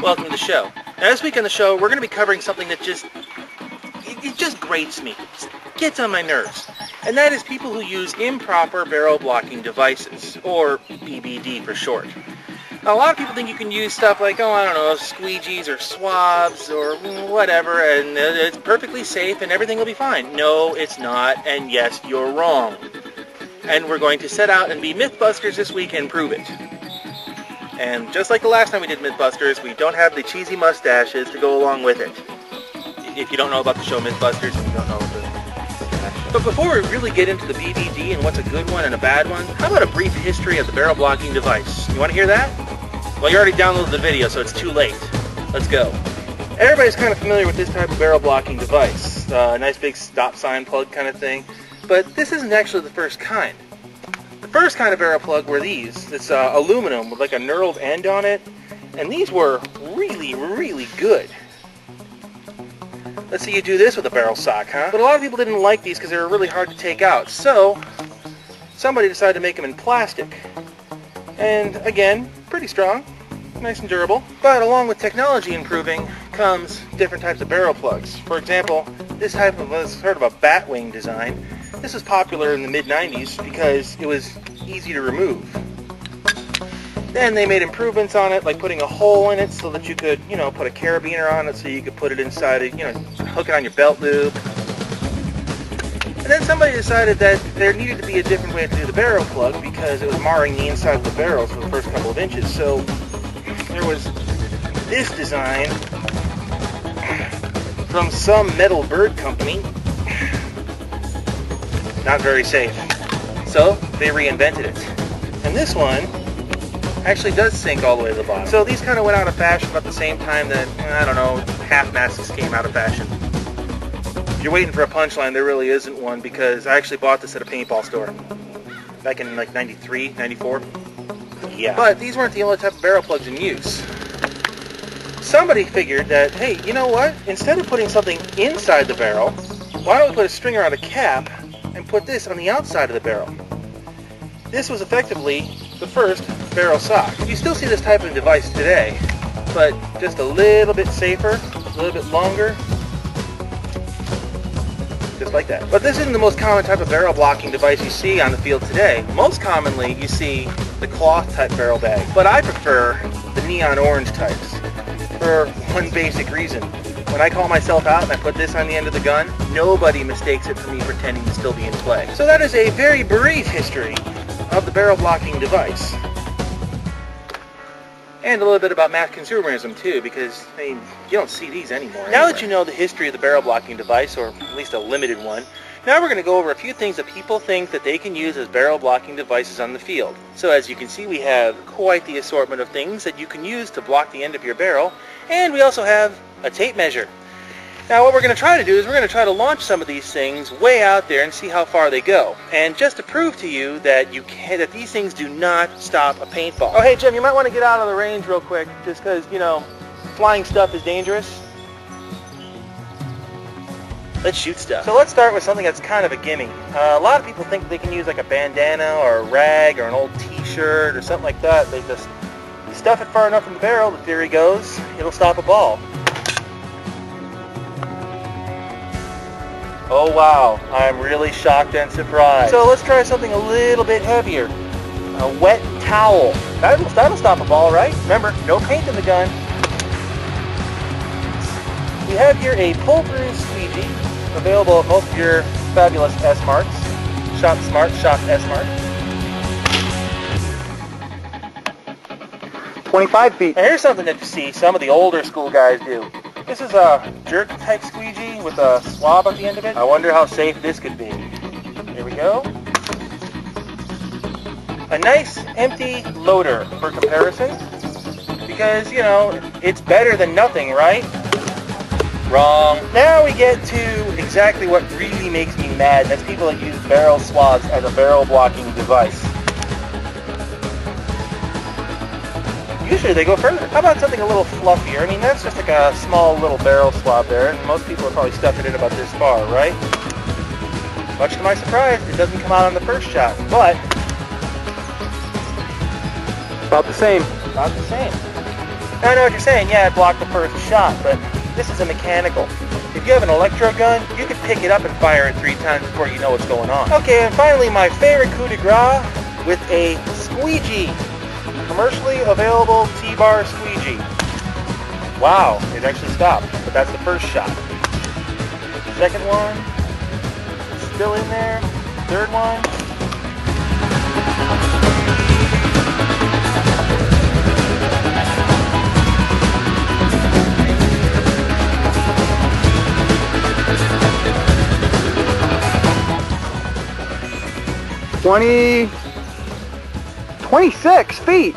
Welcome to the show. Now this week on the show, we're going to be covering something that it just grates me, it gets on my nerves. And that is people who use improper barrel blocking devices, or BBD for short. Now, a lot of people think you can use stuff like, I don't know, squeegees or swabs or whatever, and it's perfectly safe and everything will be fine. No, it's not, and yes, you're wrong. And we're going to set out and be Mythbusters this week and prove it. And just like the last time we did Mythbusters, we don't have the cheesy mustaches to go along with it. If you don't know about the show Mythbusters, and you don't know But before we really get into the BBD and what's a good one and a bad one, how about a brief history of the barrel blocking device? You want to hear that? Well, you already downloaded the video, so it's too late. Let's go. Everybody's kind of familiar with this type of barrel blocking device. A nice big stop sign plug kind of thing. But this isn't actually the first kind. The first kind of barrel plug were these. It's aluminum with like a knurled end on it. And these were really, really good. Let's see you do this with a barrel sock, huh? But a lot of people didn't like these because they were really hard to take out. So, somebody decided to make them in plastic. And again, pretty strong, nice and durable. But along with technology improving comes different types of barrel plugs. For example, this type of was sort of a bat wing design. This was popular in the mid-90s because it was easy to remove. Then they made improvements on it, like putting a hole in it so that you could, put a carabiner on it so you could put it inside, hook it on your belt loop. And then somebody decided that there needed to be a different way to do the barrel plug because it was marring the inside of the barrels for the first couple of inches. So there was this design from some metal bird company. Not very safe. So they reinvented it. And this one actually does sink all the way to the bottom. So these kind of went out of fashion about the same time that, half masks came out of fashion. If you're waiting for a punchline, there really isn't one because I actually bought this at a paintball store. Back in like 93, 94. Yeah. But these weren't the only type of barrel plugs in use. Somebody figured that, hey, you know what? Instead of putting something inside the barrel, why don't we put a string around a cap and put this on the outside of the barrel? This was effectively the first barrel sock. You still see this type of device today, but just a little bit safer, a little bit longer, just like that. But this isn't the most common type of barrel blocking device you see on the field today. Most commonly, you see the cloth type barrel bag, but I prefer the neon orange types for one basic reason. When I call myself out and I put this on the end of the gun, nobody mistakes it for me pretending to still be in play. So that is a very brief history of the barrel blocking device. And a little bit about mass consumerism too, because you don't see these anymore. Now that you know the history of the barrel blocking device, or at least a limited one, now we're going to go over a few things that people think that they can use as barrel blocking devices on the field. So as you can see, we have quite the assortment of things that you can use to block the end of your barrel, and we also have a tape measure. Now what we're going to try to do is we're going to try to launch some of these things way out there and see how far they go. And just to prove to you that that these things do not stop a paintball. Oh hey Jim, you might want to get out of the range real quick just because, flying stuff is dangerous. Let's shoot stuff. So let's start with something that's kind of a gimme. A lot of people think they can use like a bandana or a rag or an old t-shirt or something like that. They just stuff it far enough in the barrel, the theory goes, it'll stop a ball. Oh wow, I'm really shocked and surprised. So let's try something a little bit heavier. A wet towel. That'll stop a ball, right? Remember, no paint in the gun. We have here a pull-through squeegee, available at most of your fabulous S-Marts. Shop Smart, Shop S-Mart. 25 feet. Now here's something that you see some of the older school guys do. This is a jerk type squeegee with a swab at the end of it. I wonder how safe this could be. Here we go. A nice empty loader for comparison. Because, it's better than nothing, right? Wrong. Now we get to exactly what really makes me mad. That's people that use barrel swabs as a barrel blocking device. Usually they go further. How about something a little fluffier? I mean, that's just like a small little barrel swab there, and most people are probably stuffing it about this far, right? Much to my surprise, it doesn't come out on the first shot, but about the same. About the same. Now I know what you're saying, yeah, it blocked the first shot, but this is a mechanical. If you have an electro gun, you can pick it up and fire it 3 times before you know what's going on. Okay, and finally my favorite coup de grace with a squeegee. Commercially available T-bar squeegee. Wow, it actually stopped, but that's the first shot. Second one, still in there. Third one. $26 feet.